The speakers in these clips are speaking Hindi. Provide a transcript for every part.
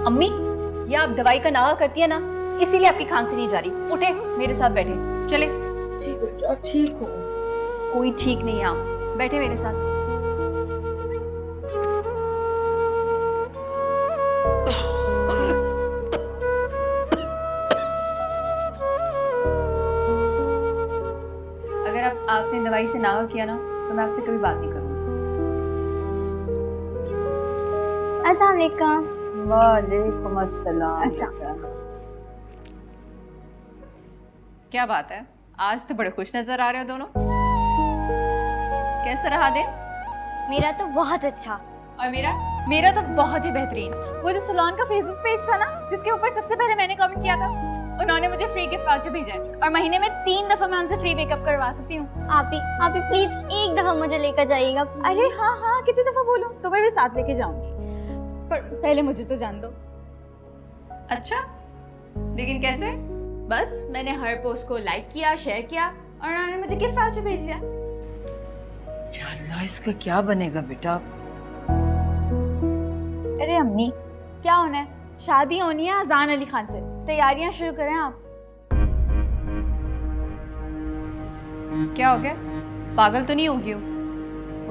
अम्मी, ये आप दवाई का नागा करती है ना, इसीलिए आपकी खांसी नहीं जा रही। उठे, मेरे साथ बैठे। चले। बेटा ठीक हो? कोई ठीक नहीं है, आप बैठे मेरे साथ। अगर आपने दवाई से नागा किया ना, तो मैं आपसे कभी बात नहीं करूंगी। अस्सलाम वालेकुम। वालेकुम अस्सलाम। अच्छा। क्या बात है, आज तो बड़े खुश नजर आ रहे हो दोनों। कैसा रहा दिन? मेरा तो बहुत अच्छा। और मेरा तो बहुत ही बेहतरीन। वो जो सलोन का फेसबुक पेज था ना, जिसके ऊपर सबसे पहले मैंने कमेंट किया था, उन्होंने मुझे फ्री गिफ्ट वाउचर भेजा है और महीने में 3 दफा मैं उनसे फ्री मेकअप करवा सकती हूँ। आप ही प्लीज एक दफा मुझे लेकर जाइएगा। अरे हाँ हाँ, कितनी दफा बोलूं, तुम्हें भी साथ लेके जाऊंगी, पर पहले मुझे तो जान दो। अच्छा, लेकिन कैसे? बस मैंने हर पोस्ट को लाइक किया, शेयर किया और उन्होंने मुझे गिफ्ट वाउचर भेज दिया। या अल्लाह, इसका क्या बनेगा बेटा? अरे अम्मी, क्या होना है, शादी होनी है अजान अली खान से, तैयारियां शुरू करें आप। क्या हो गया? पागल तो नहीं होगी हो?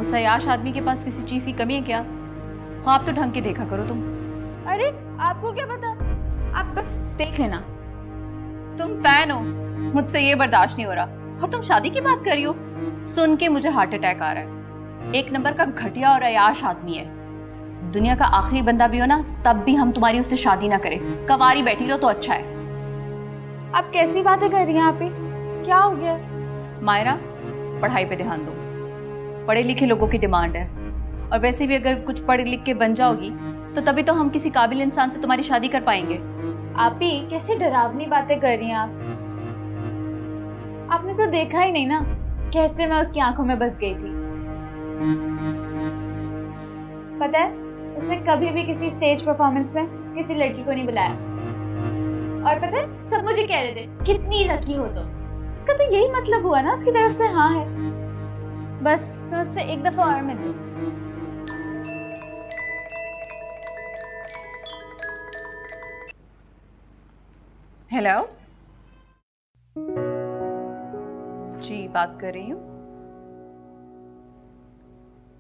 उस अयाश आदमी के पास किसी चीज की कमी है क्या? ख्वाब तो ढंग के देखा करो तुम। अरे आपको क्या पता, आप बस देख लेना। तुम फैन हो, मुझसे ये बर्दाश्त नहीं हो रहा। और तुम शादी की बात कर रही हो? सुन के मुझे हार्ट अटैक आ रहा है। एक नंबर का घटिया और अयाश आदमी है। दुनिया का आखिरी बंदा भी हो ना, तब भी हम तुम्हारी उससे शादी ना करें। कवारी बैठी रहो तो अच्छा है। आप कैसी बातें कर रही हैं आप ही? क्या हो गया? मायरा, पढ़ाई पे ध्यान दो। पढ़े लिखे लोगों की डिमांड है, और वैसे भी अगर कुछ पढ़ लिख के बन जाओगी तो तभी तो हम किसी काबिल इंसान से तुम्हारी शादी कर पाएंगे। आप ही कैसी डरावनी बातें कर रही हैं आप? आपने तो देखा ही नहीं ना कैसे मैं उसकी आंखों में बस गई थी। पता है, उसने कभी भी किसी स्टेज परफॉर्मेंस में किसी लड़की को नहीं बुलाया। और पता है, सब मुझे कह रहे थे कितनी लकी हो तो। इसका तो यही मतलब हुआ ना उसकी तरफ से हाँ है। बस मैं उससे एक दफा और मिलूं। हेलो जी, बात कर रही हूँ।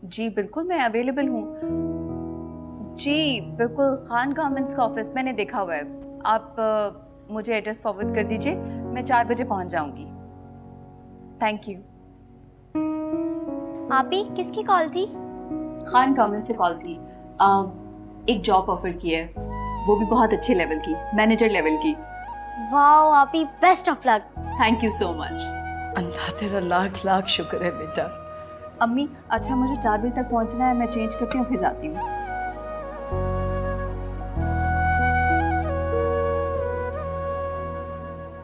जी बिल्कुल, मैं अवेलेबल हूँ। जी बिल्कुल, खान गारमेंट्स का ऑफिस मैंने देखा हुआ है। आप मुझे एड्रेस फॉरवर्ड कर दीजिए, मैं 4 बजे पहुँच जाऊँगी। Thank you. आप ही किसकी कॉल थी? खान गारमेंट्स से कॉल थी। एक जॉब ऑफर की है, वो भी बहुत अच्छे लेवल की, मैनेजर लेवल की। वाओ आप ही, best of luck. Thank you so much. अल्लाह तेरा लाख लाख शुक्र है बेटा। अम्मी, अच्छा मुझे 4 बजे तक पहुंचना है, मैं चेंज करती हूँ फिर जाती हूँ।